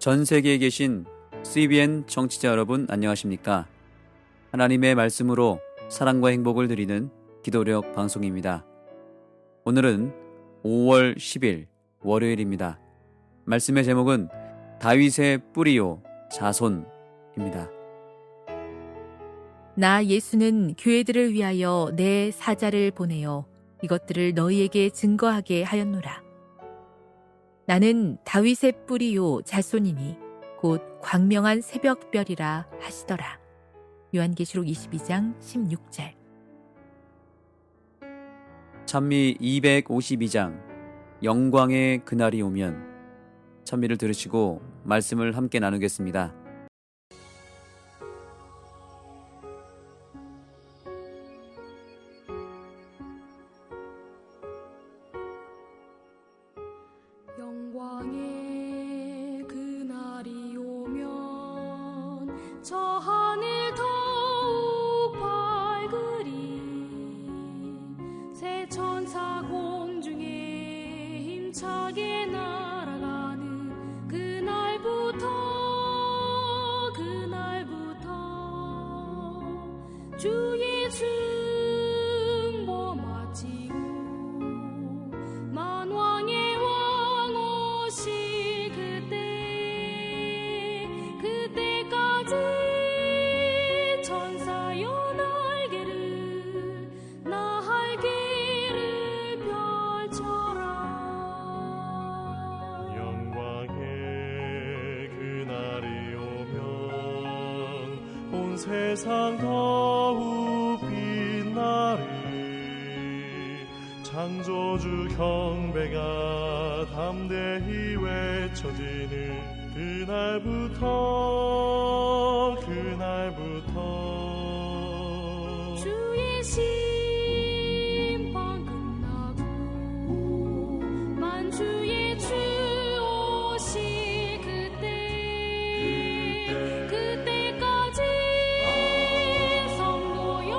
전 세계에 계신 CBN 청취자 여러분 안녕하십니까? 하나님의 말씀으로 사랑과 행복을 드리는 기도력 방송입니다. 오늘은 5월 10일 월요일입니다. 말씀의 제목은 다윗의 뿌리요 자손입니다. 나 예수는 교회들을 위하여 내 사자를 보내어 이것들을 너희에게 증거하게 하였노라. 나는 다윗의 뿌리요 자손이니 곧 광명한 새벽별이라 하시더라. 요한계시록 22장 16절. 찬미 252장 영광의 그날이 오면, 찬미를 들으시고 말씀을 함께 나누겠습니다. 영광의 그날이 오면 저 하늘 더욱 밝으리. 새 천사 공중에 힘차게 날아가는 그날부터 주의 중보 마치고 만왕의 왕 오실 그때까지 천사여 날개를 펼쳐라. 영광의 그날이 오면 온 세상 더욱 빛나리. 창조주 경배가 담대히 외쳐지는 그날부터 주의 심판 끝나고 만주의 주 오실 그때까지 성도여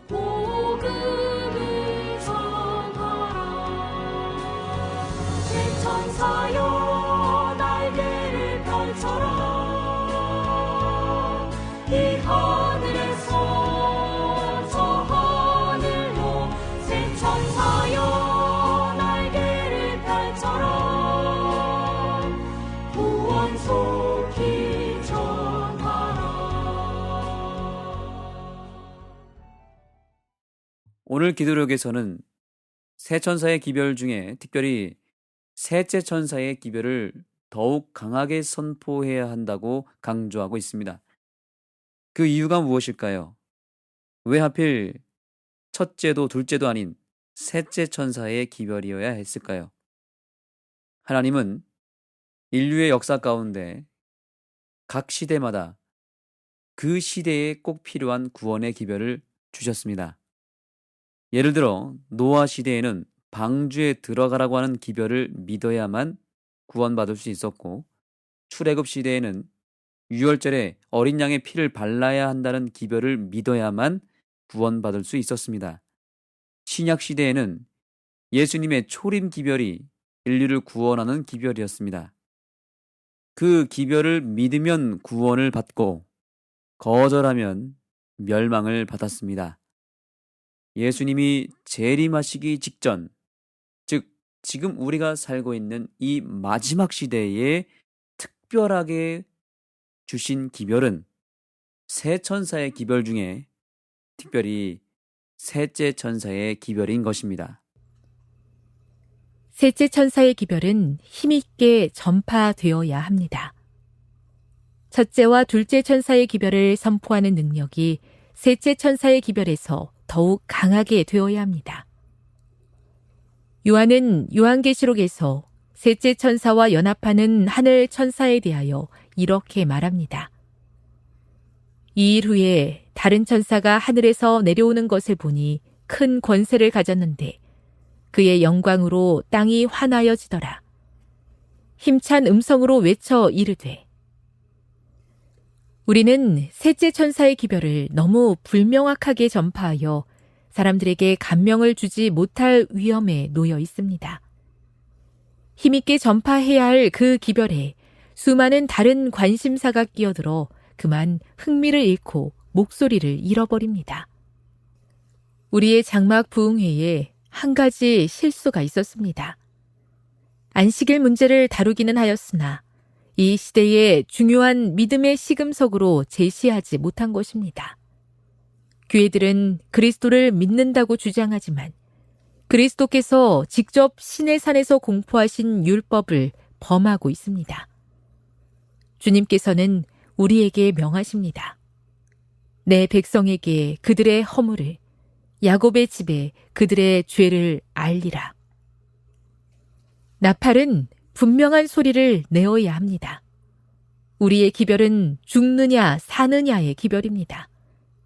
복음을 전하라. 새 천사여 날개를 펼쳐라. 이 하늘에서 저 하늘로 새 천사여 날개를 펼쳐라. 구원 속히 전하라. 오늘 기도력에서는 세 천사의 기별 중에 특별히 셋째 천사의 기별을 더욱 강하게 선포해야 한다고 강조하고 있습니다. 그 이유가 무엇일까요? 왜 하필 첫째도 둘째도 아닌 셋째 천사의 기별이어야 했을까요? 하나님은 인류의 역사 가운데 각 시대마다 그 시대에 꼭 필요한 구원의 기별을 주셨습니다. 예를 들어 노아 시대에는 방주에 들어가라고 하는 기별을 믿어야만 구원받을 수 있었고, 출애굽 시대에는 유월절에 어린 양의 피를 발라야 한다는 기별을 믿어야만 구원받을 수 있었습니다. 신약 시대에는 예수님의 초림 기별이 인류를 구원하는 기별이었습니다. 그 기별을 믿으면 구원을 받고 거절하면 멸망을 받았습니다. 예수님이 재림하시기 직전, 즉 지금 우리가 살고 있는 이 마지막 시대에 특별하게 주신 기별은 세 천사의 기별 중에 특별히 셋째 천사의 기별인 것입니다. 셋째 천사의 기별은 힘있게 전파되어야 합니다. 첫째와 둘째 천사의 기별을 선포하는 능력이 셋째 천사의 기별에서 더욱 강하게 되어야 합니다. 요한은 요한계시록에서 셋째 천사와 연합하는 하늘 천사에 대하여 이렇게 말합니다. 이 일 후에 다른 천사가 하늘에서 내려오는 것을 보니 큰 권세를 가졌는데 그의 영광으로 땅이 환하여지더라. 힘찬 음성으로 외쳐 이르되. 우리는 셋째 천사의 기별을 너무 불명확하게 전파하여 사람들에게 감명을 주지 못할 위험에 놓여 있습니다. 힘있게 전파해야 할 그 기별에 수많은 다른 관심사가 끼어들어 그만 흥미를 잃고 목소리를 잃어버립니다. 우리의 장막 부흥회에 한 가지 실수가 있었습니다. 안식일 문제를 다루기는 하였으나 이 시대의 중요한 믿음의 시금석으로 제시하지 못한 것입니다. 교회들은 그리스도를 믿는다고 주장하지만 그리스도께서 직접 신의 산에서 공포하신 율법을 범하고 있습니다. 주님께서는 우리에게 명하십니다. 내 백성에게 그들의 허물을, 야곱의 집에 그들의 죄를 알리라. 나팔은 분명한 소리를 내어야 합니다. 우리의 기별은 죽느냐 사느냐의 기별입니다.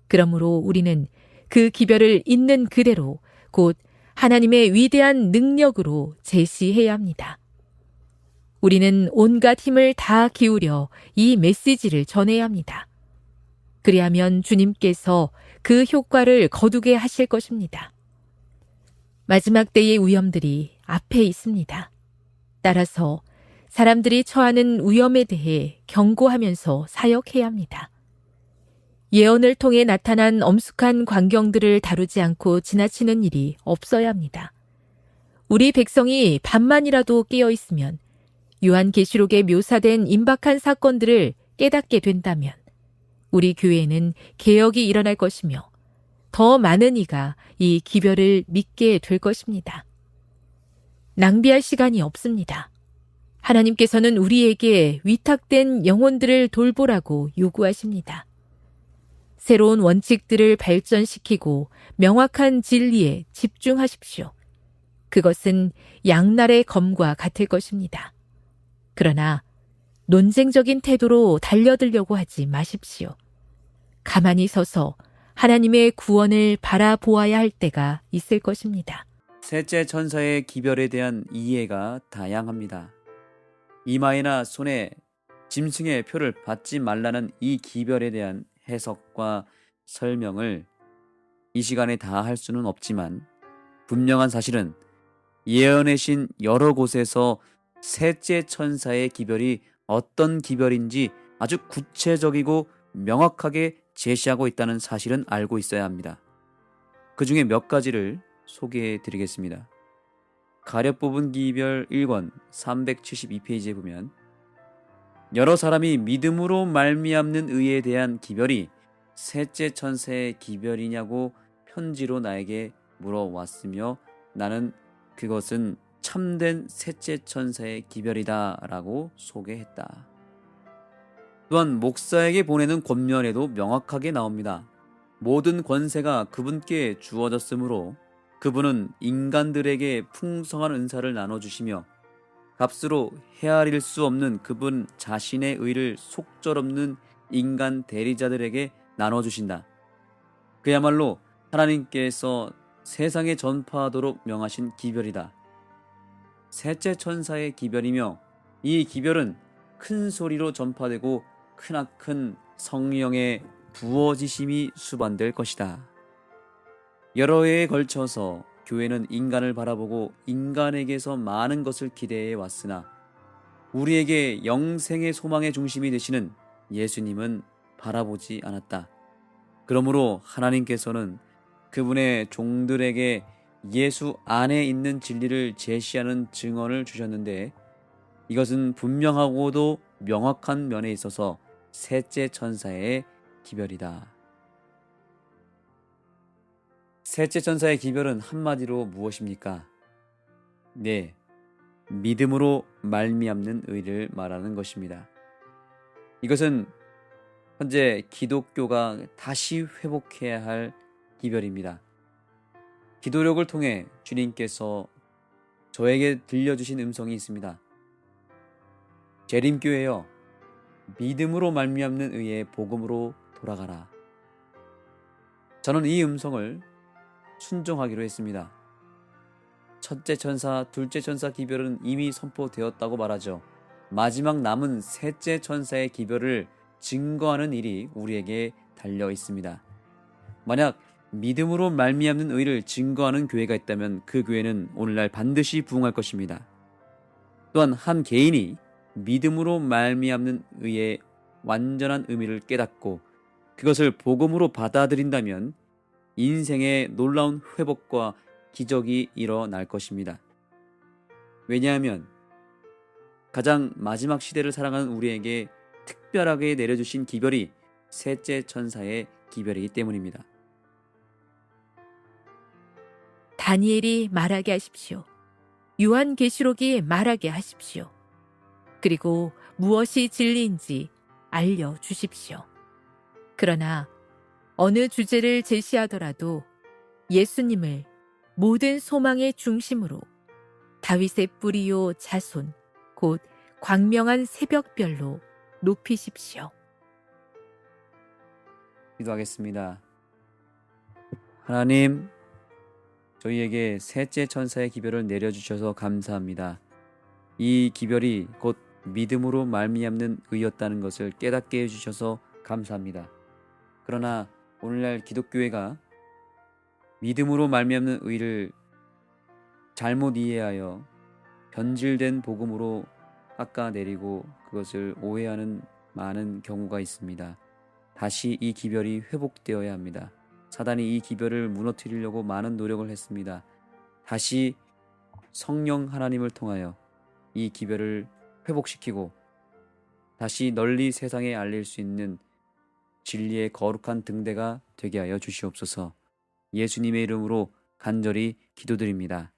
그러므로 우리는 그 기별을 있는 그대로 곧 하나님의 위대한 능력으로 제시해야 합니다. 우리는 온갖 힘을 다 기울여 이 메시지를 전해야 합니다. 그리하면 주님께서 그 효과를 거두게 하실 것입니다. 마지막 때의 위험들이 앞에 있습니다. 따라서 사람들이 처하는 위험에 대해 경고하면서 사역해야 합니다. 예언을 통해 나타난 엄숙한 광경들을 다루지 않고 지나치는 일이 없어야 합니다. 우리 백성이 반만이라도 깨어 있으면 요한계시록에 묘사된 임박한 사건들을 깨닫게 된다면 우리 교회에는 개혁이 일어날 것이며 더 많은 이가 이 기별을 믿게 될 것입니다. 낭비할 시간이 없습니다. 하나님께서는 우리에게 위탁된 영혼들을 돌보라고 요구하십니다. 새로운 원칙들을 발전시키고 명확한 진리에 집중하십시오. 그것은 양날의 검과 같을 것입니다. 그러나 논쟁적인 태도로 달려들려고 하지 마십시오. 가만히 서서 하나님의 구원을 바라보아야 할 때가 있을 것입니다. 셋째 천사의 기별에 대한 이해가 다양합니다. 이마에나 손에 짐승의 표를 받지 말라는 이 기별에 대한 해석과 설명을 이 시간에 다 할 수는 없지만 분명한 사실은 예언의 신 여러 곳에서 셋째 천사의 기별이 어떤 기별인지 아주 구체적이고 명확하게 제시하고 있다는 사실은 알고 있어야 합니다. 그 중에 몇 가지를 소개해 드리겠습니다. 가려 뽑은 기별 1권 372페이지에 보면 여러 사람이 믿음으로 말미암는 의에 대한 기별이 셋째 천사의 기별이냐고 편지로 나에게 물어왔으며 나는 그것은 참된 셋째 천사의 기별이다 라고 소개했다. 또한 목사에게 보내는 권면에도 명확하게 나옵니다. 모든 권세가 그분께 주어졌으므로 그분은 인간들에게 풍성한 은사를 나눠주시며 값으로 헤아릴 수 없는 그분 자신의 의를 속절없는 인간 대리자들에게 나눠주신다. 그야말로 하나님께서 세상에 전파하도록 명하신 기별이다. 셋째 천사의 기별이며 이 기별은 큰 소리로 전파되고 크나큰 성령의 부어지심이 수반될 것이다. 여러 해에 걸쳐서 교회는 인간을 바라보고 인간에게서 많은 것을 기대해 왔으나 우리에게 영생의 소망의 중심이 되시는 예수님은 바라보지 않았다. 그러므로 하나님께서는 그분의 종들에게 예수 안에 있는 진리를 제시하는 증언을 주셨는데 이것은 분명하고도 명확한 면에 있어서 셋째 천사의 기별이다. 셋째 천사의 기별은 한마디로 무엇입니까? 네, 믿음으로 말미암는 의를 말하는 것입니다. 이것은 현재 기독교가 다시 회복해야 할 기별입니다. 기도력을 통해 주님께서 저에게 들려주신 음성이 있습니다. 재림교회여, 믿음으로 말미암는 의의 복음으로 돌아가라. 저는 이 음성을 순종하기로 했습니다. 첫째 천사, 둘째 천사 기별은 이미 선포되었다고 말하죠. 마지막 남은 셋째 천사의 기별을 증거하는 일이 우리에게 달려 있습니다. 만약 믿음으로 말미암는 의를 증거하는 교회가 있다면 그 교회는 오늘날 반드시 부흥할 것입니다. 또한 한 개인이 믿음으로 말미암는 의의 완전한 의미를 깨닫고 그것을 복음으로 받아들인다면 인생의 놀라운 회복과 기적이 일어날 것입니다. 왜냐하면 가장 마지막 시대를 살아가는 우리에게 특별하게 내려주신 기별이 셋째 천사의 기별이기 때문입니다. 다니엘이 말하게 하십시오. 요한계시록이 말하게 하십시오. 그리고 무엇이 진리인지 알려주십시오. 그러나 어느 주제를 제시하더라도 예수님을 모든 소망의 중심으로 다윗의 뿌리요 자손, 곧 광명한 새벽별로 높이십시오. 기도하겠습니다. 하나님, 저희에게 셋째 천사의 기별을 내려주셔서 감사합니다. 이 기별이 곧 믿음으로 말미암는 의였다는 것을 깨닫게 해주셔서 감사합니다. 그러나 오늘날 기독교회가 믿음으로 말미암는 의를 잘못 이해하여 변질된 복음으로 깎아내리고 그것을 오해하는 많은 경우가 있습니다. 다시 이 기별이 회복되어야 합니다. 사단이 이 기별을 무너뜨리려고 많은 노력을 했습니다. 다시 성령 하나님을 통하여 이 기별을 회복시키고 다시 널리 세상에 알릴 수 있는 진리의 거룩한 등대가 되게 하여 주시옵소서. 예수님의 이름으로 간절히 기도드립니다.